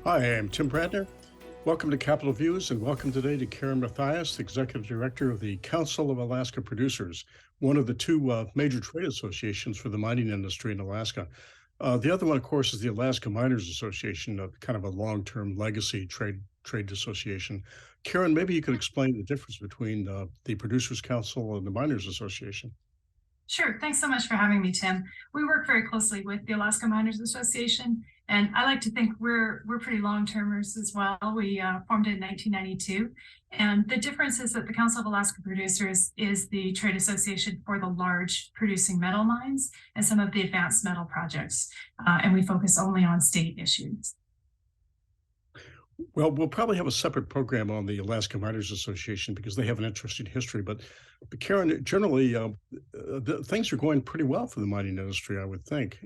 Hi, I'm Tim Bradner. Welcome to Capital Views, and welcome today to Karen Matthias, the Executive Director of the Council of Alaska Producers, one of the two major trade associations for the mining industry in Alaska. The other one, of course, is the Alaska Miners Association, kind of a long-term legacy trade association. Karen, maybe you could explain the difference between the Producers Council and the Miners Association. Sure. Thanks so much for having me, Tim. We work very closely with the Alaska Miners Association, and I like to think we're pretty long-termers as well. We formed in 1992, and the difference is that the Council of Alaska Producers is the trade association for the large producing metal mines and some of the advanced metal projects, and we focus only on state issues. Well, we'll probably have a separate program on the Alaska Miners Association because they have an interesting history. But Karen, generally, things are going pretty well for the mining industry, I would think.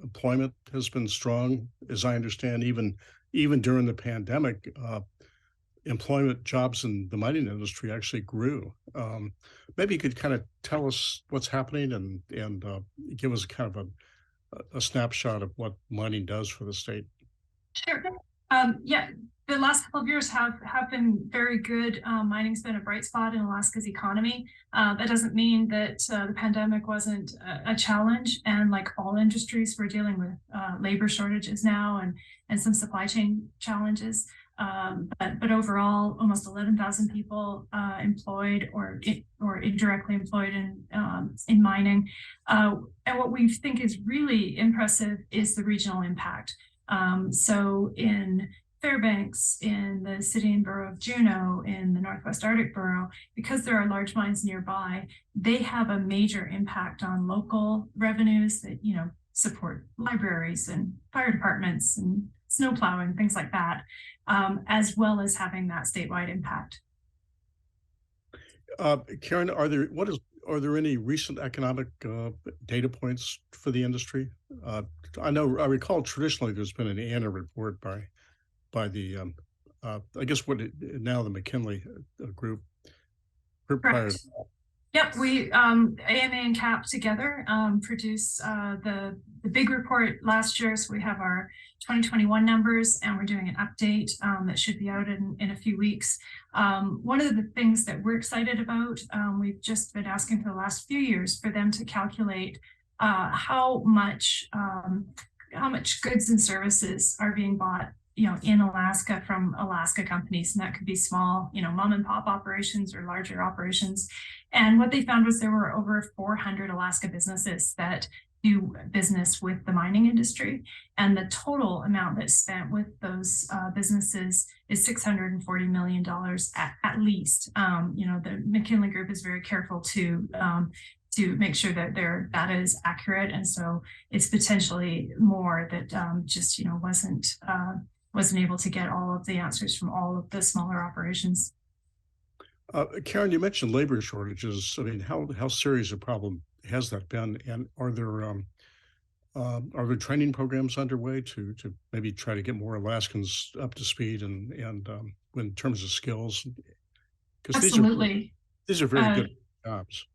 Employment has been strong, as I understand, even during the pandemic. Employment jobs in the mining industry actually grew. Maybe you could kind of tell us what's happening and give us kind of a snapshot of what mining does for the state. Sure. Yeah, the last couple of years have been very good. Mining's been a bright spot in Alaska's economy. That doesn't mean that the pandemic wasn't a challenge. And like all industries, we're dealing with labor shortages now and some supply chain challenges. But overall, almost 11,000 people employed or indirectly employed in mining. And what we think is really impressive is the regional impact. So in Fairbanks, in the city and borough of Juneau, in the Northwest Arctic borough, because there are large mines nearby, they have a major impact on local revenues that, support libraries and fire departments and snow plowing, things like that, as well as having that statewide impact. Karen, are there any recent economic data points for the industry? I recall traditionally there's been an annual report by the I guess now the McKinley group. Correct. Yep, we AMA and CAP together produced the big report last year. So we have our 2021 numbers, and we're doing an update that should be out in a few weeks. One of the things that we're excited about, we've just been asking for the last few years for them to calculate how much goods and services are being bought in Alaska from Alaska companies, and that could be small, mom and pop operations or larger operations. And what they found was there were over 400 Alaska businesses that do business with the mining industry, and the total amount that's spent with those businesses is $640 million at least. The McKinley Group is very careful to make sure that their data is accurate, and so it's potentially more that wasn't able to get all of the answers from all of the smaller operations. Karen, you mentioned labor shortages. I mean, how serious a problem has that been? And are there training programs underway to maybe try to get more Alaskans up to speed and in terms of skills? Because these are very good jobs.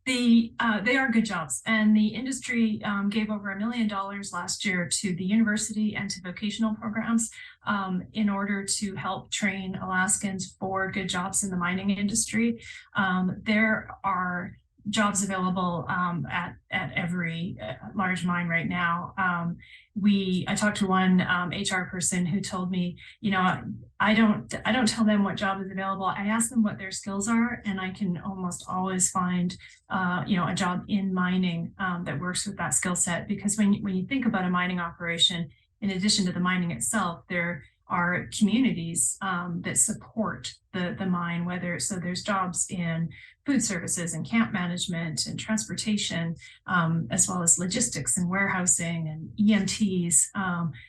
They are good jobs, and the industry gave over $1 million last year to the university and to vocational programs in order to help train Alaskans for good jobs in the mining industry. There are jobs available at every large mine right now. I talked to one HR person who told me, I don't tell them what job is available. I ask them what their skills are, and I can almost always find a job in mining that works with that skill set. Because when you think about a mining operation, in addition to the mining itself, there are communities that support the mine, so there's jobs in food services and camp management and transportation, as well as logistics and warehousing and EMTs.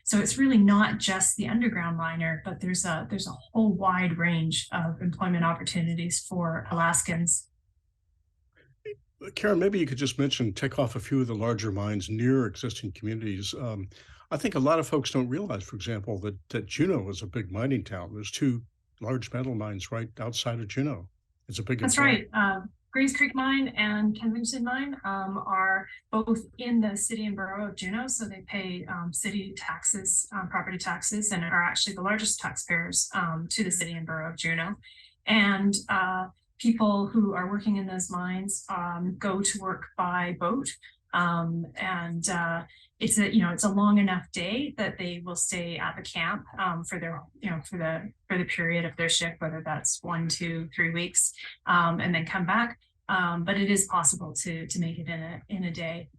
So it's really not just the underground miner, but there's a whole wide range of employment opportunities for Alaskans. Karen, maybe you could just tick off a few of the larger mines near existing communities. I think a lot of folks don't realize, for example, that Juneau is a big mining town. There's two large metal mines right outside of Juneau. It's a big. That's right. Greens Creek Mine and Kensington Mine are both in the city and borough of Juneau, so they pay city taxes, property taxes, and are actually the largest taxpayers to the city and borough of Juneau. And people who are working in those mines go to work by boat, and it's a long enough day that they will stay at the camp for their for the period of their shift, whether that's 1, 2, 3 weeks, and then come back. But it is possible to make it in a day.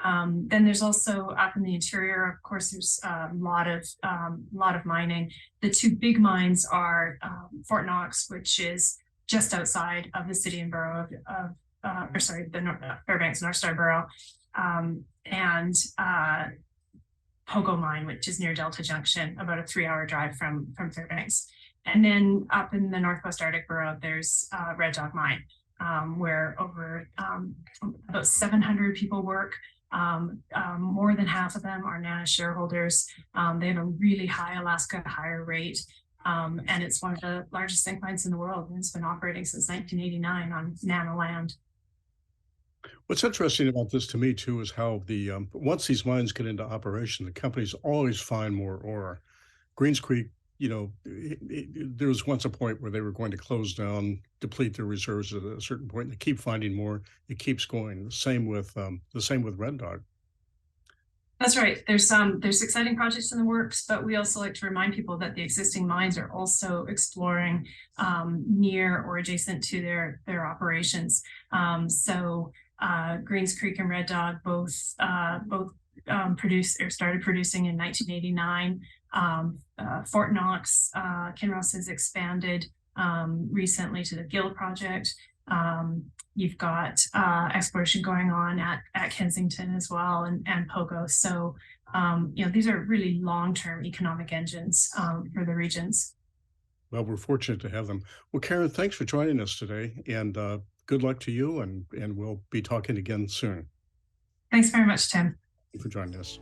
Then there's also up in the interior, of course, there's a lot of mining. The two big mines are Fort Knox, which is just outside of the city and borough of Fairbanks North Star Borough, and Pogo Mine, which is near Delta Junction, about a 3-hour drive from Fairbanks. And then up in the Northwest Arctic Borough, there's Red Dog Mine, where over about 700 people work. More than half of them are NANA shareholders. They have a really high Alaska hire rate. And it's one of the largest zinc mines in the world, and it's been operating since 1989 on NANA land. What's interesting about this to me too is how the once these mines get into operation, the companies always find more ore. Greens Creek, there was once a point where they were going to close down, deplete their reserves at a certain point, and they keep finding more. It keeps going. The same with Red Dog. That's right. There's exciting projects in the works, but we also like to remind people that the existing mines are also exploring near or adjacent to their operations. So Greens Creek and Red Dog both produced or started producing in 1989. Fort Knox, Kinross has expanded recently to the Gill project. You've got exploration going on at Kensington as well, and Pogo. So these are really long-term economic engines for the regions. Well, we're fortunate to have them. Well, Karen, thanks for joining us today, and good luck to you, and we'll be talking again soon. Thanks very much, Tim. Thank you for joining us.